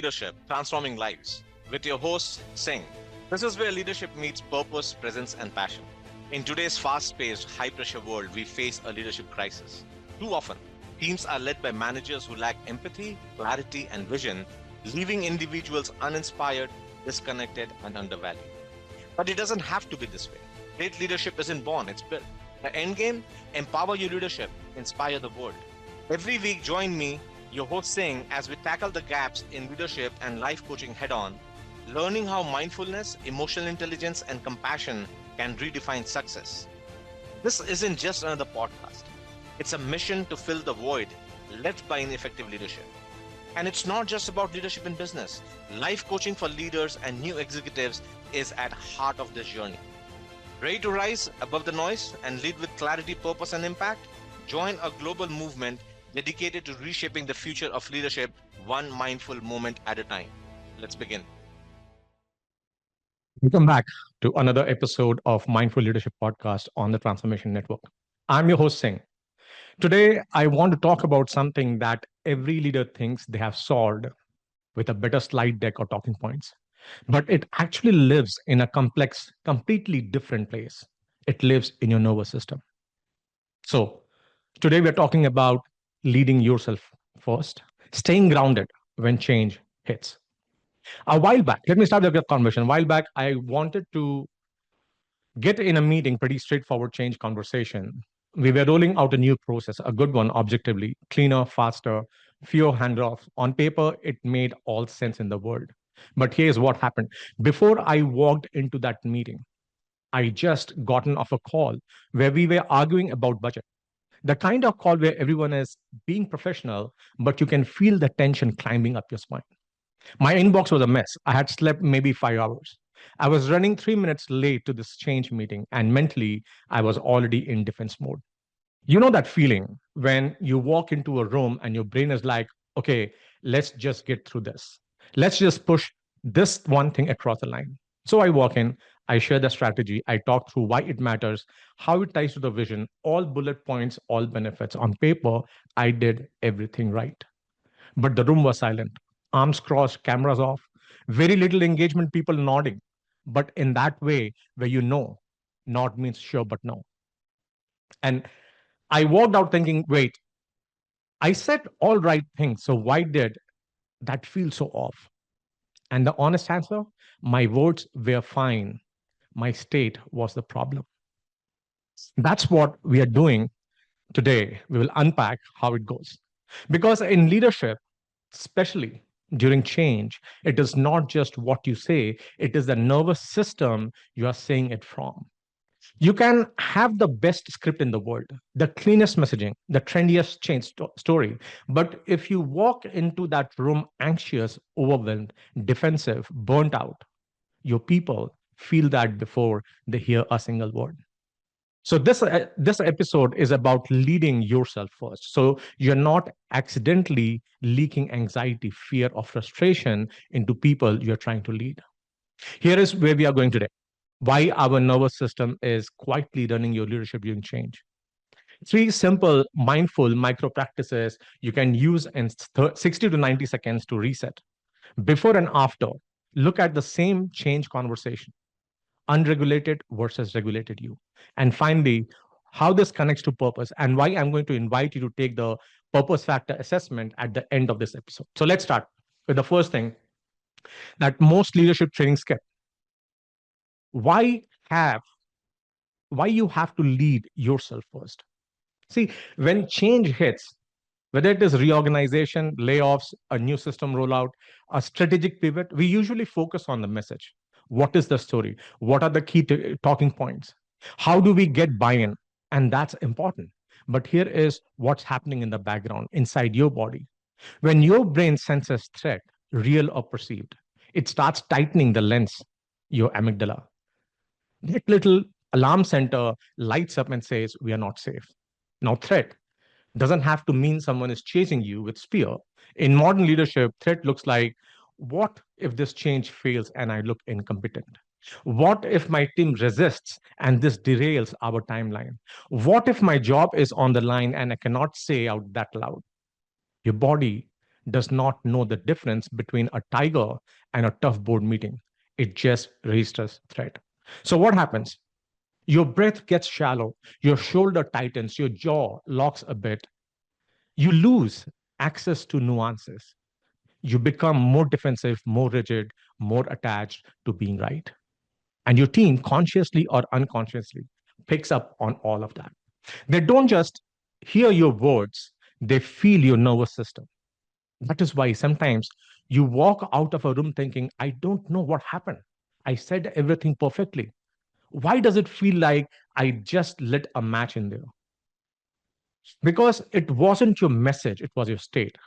Leadership Transforming Lives with your host, Singh. This is where leadership meets purpose, presence, and passion. In today's fast paced, high pressure world, we face a leadership crisis. Too often, teams are led by managers who lack empathy, clarity, and vision, leaving individuals uninspired, disconnected, and undervalued. But it doesn't have to be this way. Great leadership isn't born, it's built. The end game: empower your leadership, inspire the world. Every week, join me, your host Singh, as we tackle the gaps in leadership and life coaching head on, learning how mindfulness, emotional intelligence, and compassion can redefine success. This isn't just another podcast, it's a mission to fill the void left by ineffective leadership. And it's not just about leadership in business. Life coaching for leaders and new executives is at heart of this journey. Ready to rise above the noise and lead with clarity, purpose, and impact? Join a global movement dedicated to reshaping the future of leadership one mindful moment at a time. Let's begin. Welcome back to another episode of Mindful Leadership Podcast on the Transformation Network. I'm your host, Singh. Today, I want to talk about something that every leader thinks they have solved with a better slide deck or talking points. But it actually lives in a complex, completely different place. It lives in your nervous system. So, today we're talking about leading yourself first, staying grounded when change hits. A while back, let me start with a conversation. A while back, I wanted to get in a meeting, pretty straightforward change conversation. We were rolling out a new process, a good one, objectively, cleaner, faster, fewer handoffs. On paper, it made all sense in the world. But here's what happened. Before I walked into that meeting, I just gotten off a call where we were arguing about budget. The kind of call where everyone is being professional, but you can feel the tension climbing up your spine. My inbox was a mess. I had slept maybe 5 hours. I was running 3 minutes late to this change meeting, and mentally, I was already in defense mode. You know that feeling when you walk into a room and your brain is like, okay, let's just get through this. Let's just push this one thing across the line. So I walk in, I share the strategy, I talk through why it matters, how it ties to the vision, all bullet points, all benefits. On paper, I did everything right. But the room was silent. Arms crossed, cameras off, very little engagement, people nodding. But in that way, where you know, nod means sure, but no. And I walked out thinking, wait, I said all right things. So why did that feel so off? And the honest answer, my words were fine. My state was the problem. That's what we are doing today. We will unpack how it goes. Because in leadership, especially during change, it is not just what you say, it is the nervous system you are saying it from. You can have the best script in the world, the cleanest messaging, the trendiest change story. But if you walk into that room anxious, overwhelmed, defensive, burnt out, your people feel that before they hear a single word. So this episode is about leading yourself first. So you're not accidentally leaking anxiety, fear, or frustration into people you're trying to lead. Here is where we are going today. Why our nervous system is quietly running your leadership during change. Three simple, mindful micro practices you can use in 60 to 90 seconds to reset. Before and after, look at the same change conversation, unregulated versus regulated you. And finally, how this connects to purpose and why I'm going to invite you to take the purpose factor assessment at the end of this episode. So let's start with the first thing that most leadership training skip. Why have why you have to lead yourself first? See, when change hits, whether it is reorganization, layoffs, a new system rollout, a strategic pivot, we usually focus on the message. What is the story? What are the key talking points? How do we get buy-in? And that's important. But here is what's happening in the background inside your body. When your brain senses threat, real or perceived, it starts tightening the lens, your amygdala. That little alarm center lights up and says, we are not safe. Now, threat doesn't have to mean someone is chasing you with spear. In modern leadership, threat looks like, what if this change fails and I look incompetent? What if my team resists and this derails our timeline? What if my job is on the line and I cannot say out that loud? Your body does not know the difference between a tiger and a tough board meeting. It just registers threat. So, what happens? Your breath gets shallow, your shoulder tightens, your jaw locks a bit. You lose access to nuances. You become more defensive, more rigid, more attached to being right. And your team, consciously or unconsciously, picks up on all of that. They don't just hear your words, they feel your nervous system. That is why sometimes you walk out of a room thinking, I don't know what happened. I said everything perfectly. Why does it feel like I just lit a match in there? Because it wasn't your message, it was your state.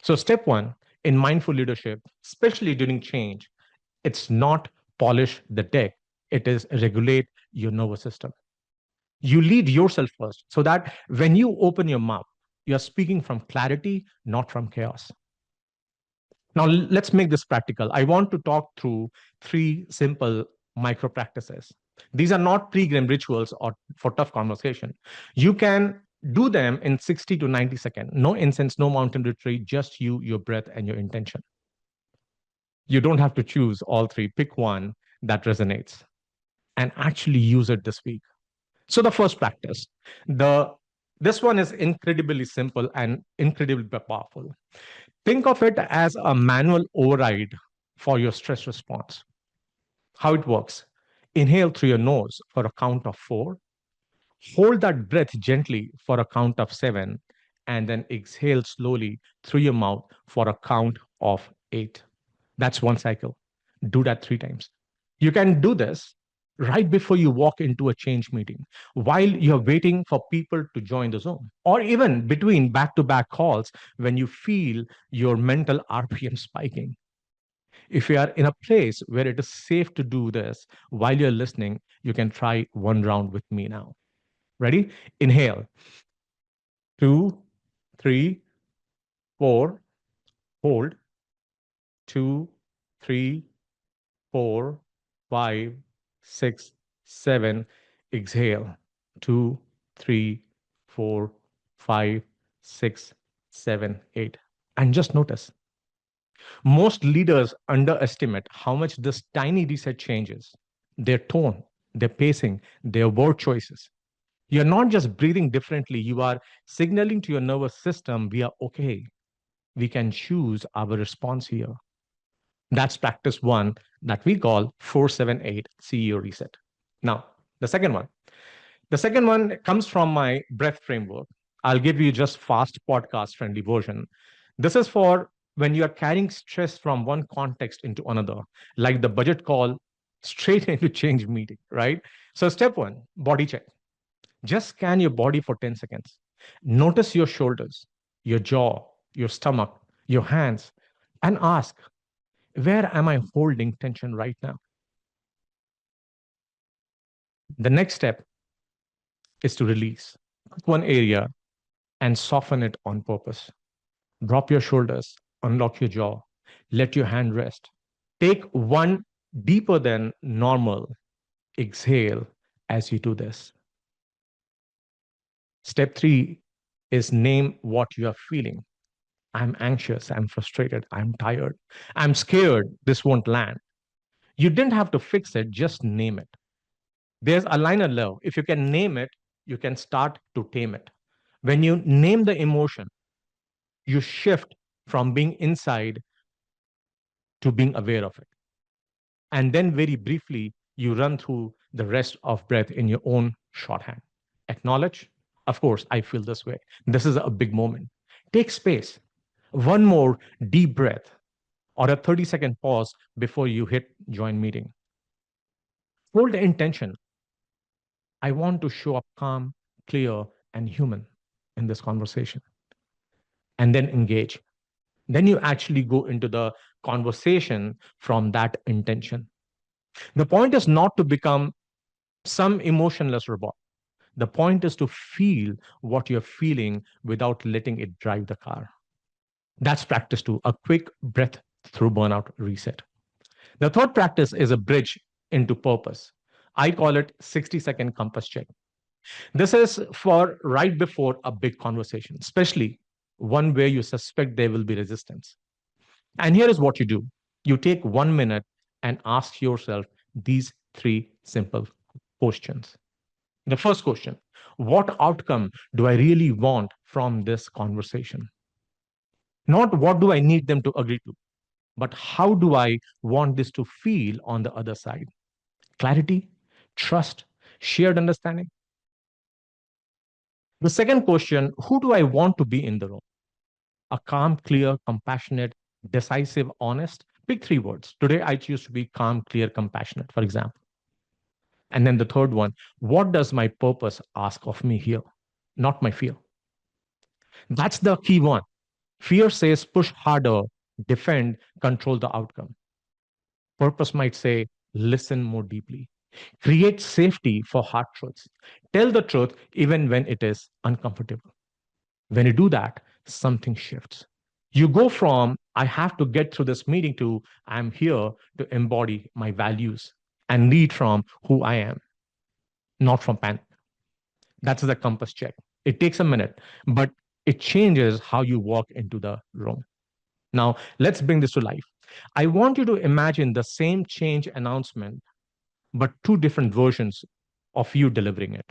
So, step one in mindful leadership, especially during change, it's not polish the deck, it is regulate your nervous system. You lead yourself first so that when you open your mouth, you're speaking from clarity, not from chaos. Now, let's make this practical. I want to talk through three simple micro practices. These are not pre-game rituals or for tough conversation. You can do them in 60 to 90 seconds. No incense, no mountain retreat, just you, your breath, and your intention. You don't have to choose all three. Pick one that resonates and actually use it this week. So the first practice, the this one is incredibly simple and incredibly powerful. Think of it as a manual override for your stress response. How it works: inhale through your nose for a count of 4, hold that breath gently for a count of 7, and then exhale slowly through your mouth for a count of 8. That's one cycle. Do that 3 times. You can do this right before you walk into a change meeting, while you're waiting for people to join the Zoom, or even between back to back calls when you feel your mental RPM spiking. If you are in a place where it is safe to do this while you're listening, you can try one round with me now. Ready? Inhale 2, 3, 4, hold 2, 3, 4, 5, 6, 7. Exhale 2, 3, 4, 5, 6, 7, 8. And just notice, most leaders underestimate how much this tiny reset changes their tone, their pacing, their word choices. You're not just breathing differently, you are signaling to your nervous system, we are okay. We can choose our response here. That's practice one that we call 478 CEO reset. Now, the second one. The second one comes from my breath framework. I'll give you just fast podcast friendly version. This is for when you are carrying stress from one context into another, like the budget call straight into change meeting, right? So step one, body check. Just scan your body for 10 seconds. Notice your shoulders, your jaw, your stomach, your hands, and ask, where am I holding tension right now? The next step is to release. Pick one area and soften it on purpose. Drop your shoulders, unlock your jaw, let your hand rest. Take one deeper than normal exhale as you do this. Step three is name what you are feeling. I'm anxious, I'm frustrated, I'm tired, I'm scared this won't land. You didn't have to fix it, just name it. There's a liner love. If you can name it, you can start to tame it. When you name the emotion, you shift from being inside to being aware of it. And then, very briefly, you run through the rest of breath in your own shorthand. Acknowledge, of course, I feel this way. This is a big moment. Take space. One more deep breath or a 30-second pause before you hit join meeting. Hold the intention. I want to show up calm, clear, and human in this conversation. And then engage. Then you actually go into the conversation from that intention. The point is not to become some emotionless robot. The point is to feel what you're feeling without letting it drive the car. That's practice two, a quick breath through burnout reset. The third practice is a bridge into purpose. I call it 60-second compass check. This is for right before a big conversation, especially one where you suspect there will be resistance. And here is what you do: you take 1 minute and ask yourself these three simple questions. The first question: what outcome do I really want from this conversation? Not what do I need them to agree to, but how do I want this to feel on the other side? Clarity, trust, shared understanding. The second question: who do I want to be in the room? A calm, clear, compassionate, decisive, honest. Pick three words. Today, I choose to be calm, clear, compassionate, for example. And then the third one: what does my purpose ask of me here? Not my fear. That's the key one. Fear says push harder, defend, control the outcome. Purpose might say listen more deeply, create safety for hard truths, tell the truth even when it is uncomfortable. When you do that, something shifts. You go from I have to get through this meeting to I'm here to embody my values and lead from who I am, not from panic. That's the compass check. It takes a minute, but it changes how you walk into the room. Now, let's bring this to life. I want you to imagine the same change announcement, but two different versions of you delivering it.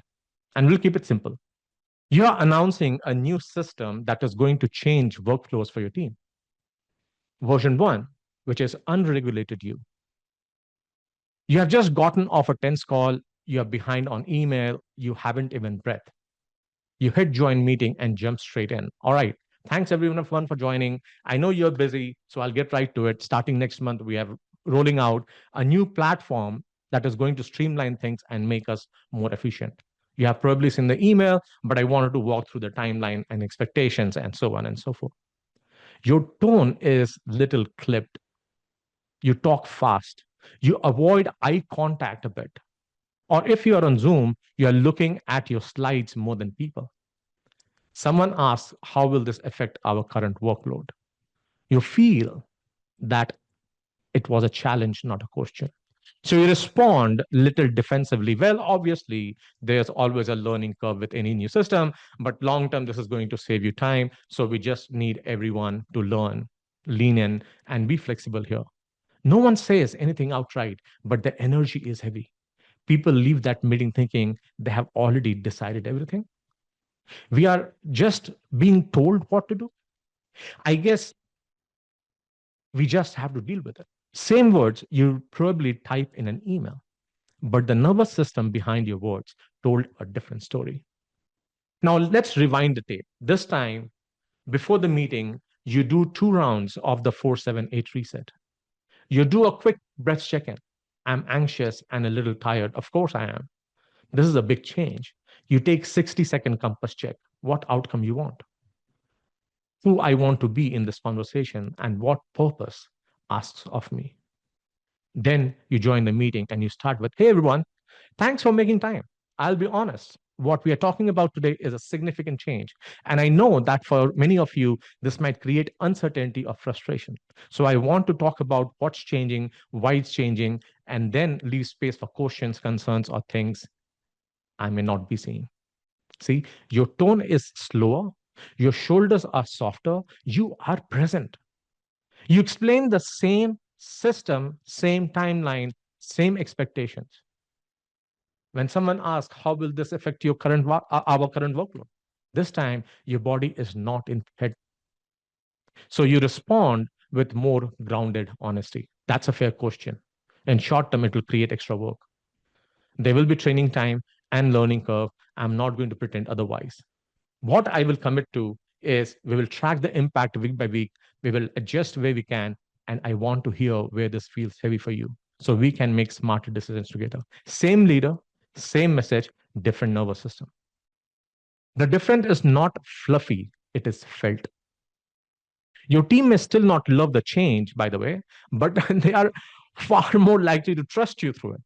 And we'll keep it simple. You are announcing a new system that is going to change workflows for your team. Version one, which is unregulated you. You have just gotten off a tense call, you are behind on email, you haven't even breathed. You hit join meeting and jump straight in. All right. Thanks everyone for joining. I know you're busy, so I'll get right to it. Starting next month, we are rolling out a new platform that is going to streamline things and make us more efficient. You have probably seen the email, but I wanted to walk through the timeline and expectations and so on and so forth. Your tone is little clipped. You talk fast. You avoid eye contact a bit. Or if you are on Zoom, you are looking at your slides more than people. Someone asks, how will this affect our current workload? You feel that it was a challenge, not a question. So you respond little defensively. Well, obviously, there's always a learning curve with any new system, but long term, this is going to save you time. So we just need everyone to learn, lean in, and be flexible here. No one says anything outright, but the energy is heavy. People leave that meeting thinking they have already decided everything. We are just being told what to do. I guess we just have to deal with it. Same words you probably type in an email, but the nervous system behind your words told a different story. Now let's rewind the tape. This time, before the meeting, you do 2 rounds of the 478 reset. You do a quick breath check in. I'm anxious and a little tired. Of course I am. This is a big change. You take 60-second compass check. What outcome you want? Who I want to be in this conversation and what purpose asks of me. Then you join the meeting and you start with, hey everyone, thanks for making time. I'll be honest. What we are talking about today is a significant change. And I know that for many of you, this might create uncertainty or frustration. So I want to talk about what's changing, why it's changing, and then leave space for questions, concerns, or things I may not be seeing. See, your tone is slower, your shoulders are softer, you are present. You explain the same system, same timeline, same expectations. When someone asks, how will this affect your our current workload? This time, your body is not in head. So you respond with more grounded honesty. That's a fair question. In short term, it will create extra work. There will be training time and learning curve. I'm not going to pretend otherwise. What I will commit to is we will track the impact week by week. We will adjust where we can. And I want to hear where this feels heavy for you so we can make smarter decisions together. Same leader, same message, different nervous system. The difference is not fluffy, it is felt. Your team may still not love the change, by the way, but they are far more likely to trust you through it.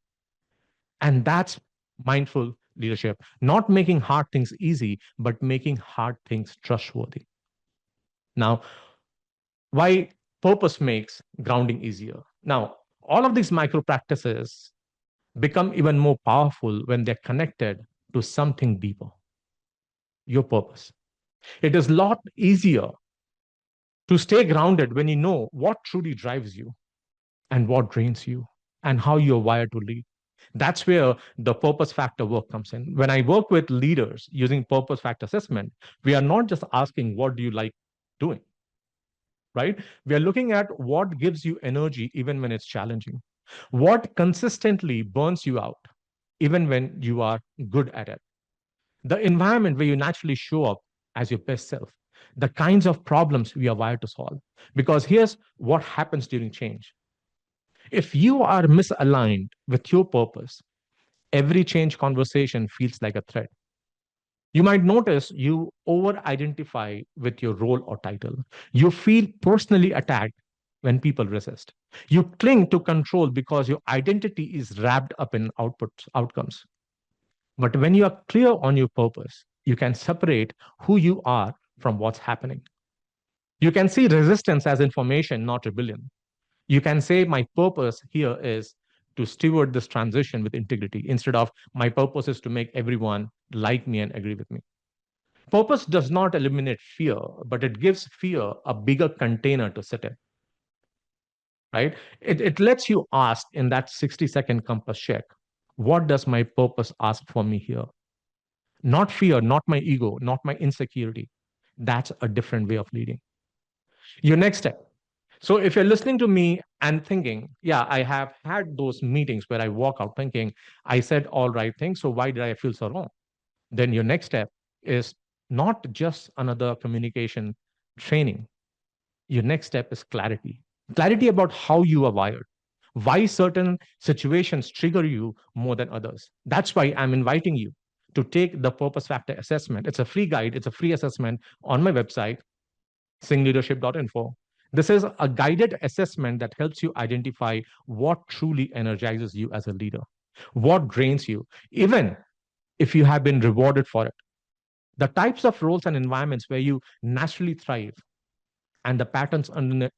And that's mindful leadership, not making hard things easy, but making hard things trustworthy. Now, why purpose makes grounding easier? Now, all of these micro practices become even more powerful when they're connected to something deeper, your purpose. It is a lot easier to stay grounded when you know what truly drives you and what drains you and how you're wired to lead. That's where the purpose factor work comes in. When I work with leaders using purpose factor assessment, we are not just asking, what do you like doing, right? We are looking at what gives you energy even when it's challenging, what consistently burns you out, even when you are good at it, the environment where you naturally show up as your best self, the kinds of problems we are wired to solve. Because here's what happens during change. If you are misaligned with your purpose, every change conversation feels like a threat. You might notice you over identify with your role or title. You feel personally attacked when people resist. You cling to control because your identity is wrapped up in outcomes. But when you are clear on your purpose, you can separate who you are from what's happening. You can see resistance as information, not rebellion. You can say, my purpose here is to steward this transition with integrity instead of my purpose is to make everyone like me and agree with me. Purpose does not eliminate fear, but it gives fear a bigger container to sit in, right? It lets you ask in that 60-second compass check, what does my purpose ask for me here? Not fear, not my ego, not my insecurity. That's a different way of leading. Your next step. So if you're listening to me and thinking, yeah, I have had those meetings where I walk out thinking, I said all right things, so why did I feel so wrong? Then your next step is not just another communication training. Your next step is clarity. Clarity about how you are wired, why certain situations trigger you more than others. That's why I'm inviting you to take the purpose factor assessment. It's a free guide, it's a free assessment on my website, singleadership.info. This is a guided assessment that helps you identify what truly energizes you as a leader, what drains you, even if you have been rewarded for it, the types of roles and environments where you naturally thrive, and the patterns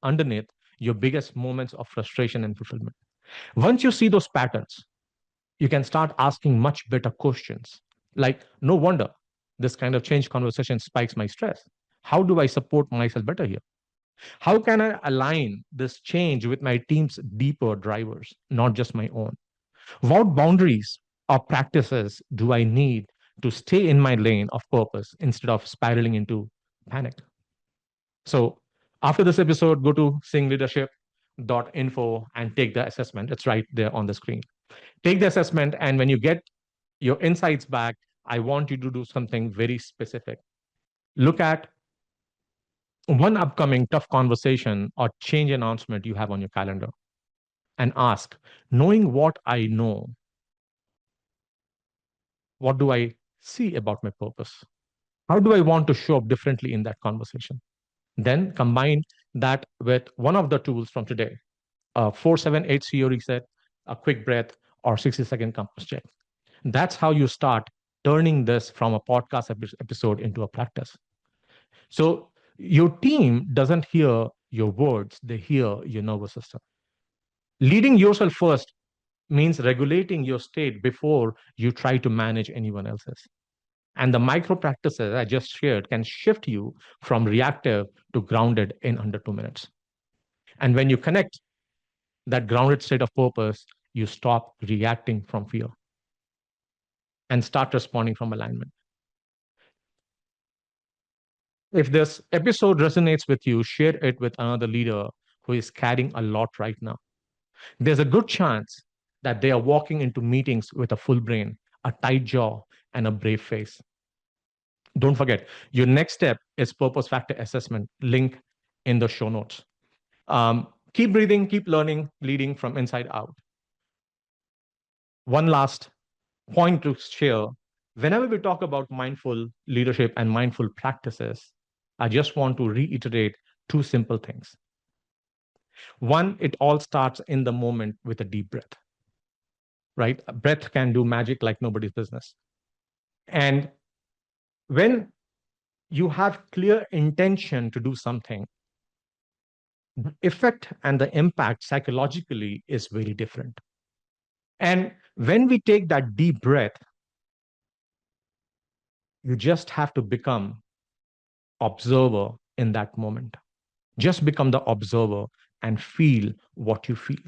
underneath your biggest moments of frustration and fulfillment. Once you see those patterns, you can start asking much better questions like, no wonder this kind of change conversation spikes my stress. How do I support myself better here? How can I align this change with my team's deeper drivers, not just my own? What boundaries or practices do I need to stay in my lane of purpose instead of spiraling into panic? So, after this episode, go to singleadership.info and take the assessment. It's right there on the screen. Take the assessment, and when you get your insights back, I want you to do something very specific. Look at one upcoming tough conversation or change announcement you have on your calendar and ask, knowing what I know, what do I see about my purpose? How do I want to show up differently in that conversation? Then combine that with one of the tools from today, a 478 CO reset, a quick breath, or 60-second compass check. That's how you start turning this from a podcast episode into a practice. So your team doesn't hear your words, they hear your nervous system. Leading yourself first means regulating your state before you try to manage anyone else's. And the micro practices I just shared can shift you from reactive to grounded in under 2 minutes. And when you connect that grounded state of purpose, you stop reacting from fear and start responding from alignment. If this episode resonates with you, share it with another leader who is carrying a lot right now. There's a good chance that they are walking into meetings with a full brain, a tight jaw, and a brave face. Don't forget, your next step is purpose factor assessment, link in the show notes. Keep breathing, keep learning, leading from inside out. One last point to share. Whenever we talk about mindful leadership and mindful practices, I just want to reiterate two simple things. One, it all starts in the moment with a deep breath, right? A breath can do magic like nobody's business. And when you have clear intention to do something, the effect and the impact psychologically is very different. And when we take that deep breath, you just have to become observer in that moment. Just become the observer and feel what you feel.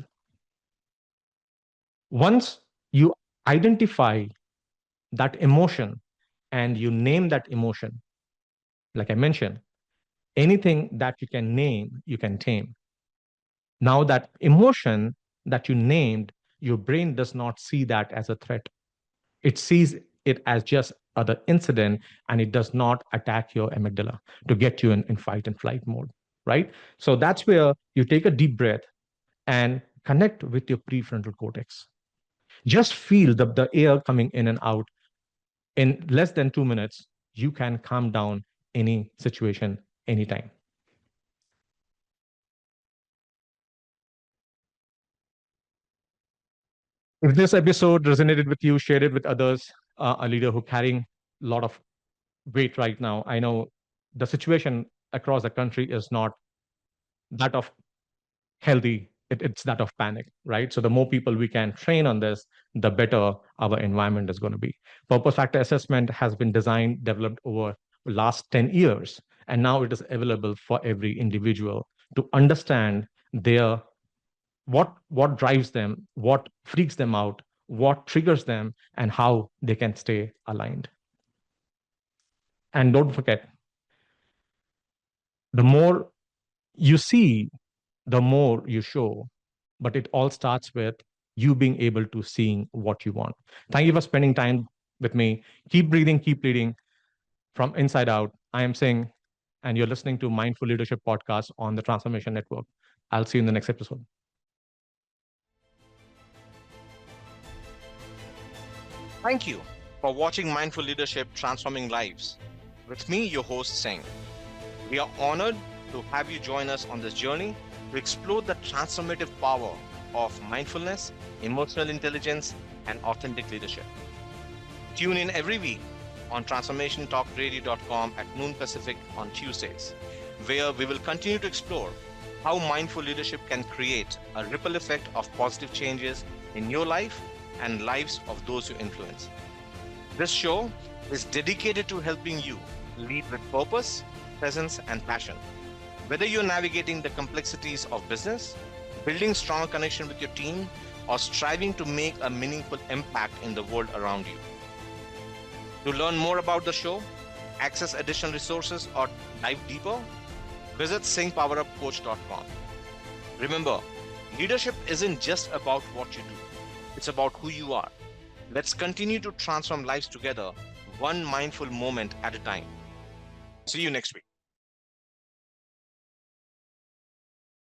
Once you identify that emotion and you name that emotion, like I mentioned, anything that you can name, you can tame. Now, that emotion that you named, your brain does not see that as a threat. It sees it as just other incident, and it does not attack your amygdala to get you in fight and flight mode, right? So that's where you take a deep breath and connect with your prefrontal cortex. Just feel the air coming in and out. In less than 2 minutes, you can calm down any situation anytime. If this episode resonated with you, share it with others. A leader who carrying a lot of weight right now. I know the situation across the country is not that of healthy. It's that of panic, right? So the more people we can train on this, the better our environment is going to be. Purpose factor assessment has been designed, developed over the last 10 years, and now it is available for every individual to understand their what drives them, what freaks them out, what triggers them, and how they can stay aligned. And don't forget, the more you see, the more you show. But it all starts with you being able to seeing what you want. Thank you for spending time with me. Keep breathing, keep leading from inside out. I am Singh, and you're listening to Mindful Leadership Podcast on the Transformation Network. I'll see you in the next episode. Thank you for watching Mindful Leadership Transforming Lives. With me, your host, Singh. We are honored to have you join us on this journey to explore the transformative power of mindfulness, emotional intelligence, and authentic leadership. Tune in every week on transformationtalkradio.com at noon Pacific on Tuesdays, where we will continue to explore how mindful leadership can create a ripple effect of positive changes in your life and lives of those you influence. This show is dedicated to helping you lead with purpose, presence, and passion. Whether you're navigating the complexities of business, building strong connection with your team, or striving to make a meaningful impact in the world around you. To learn more about the show, access additional resources, or dive deeper, visit singhpowerupcoach.com. Remember, leadership isn't just about what you do, it's about who you are. Let's continue to transform lives together, one mindful moment at a time. See you next week.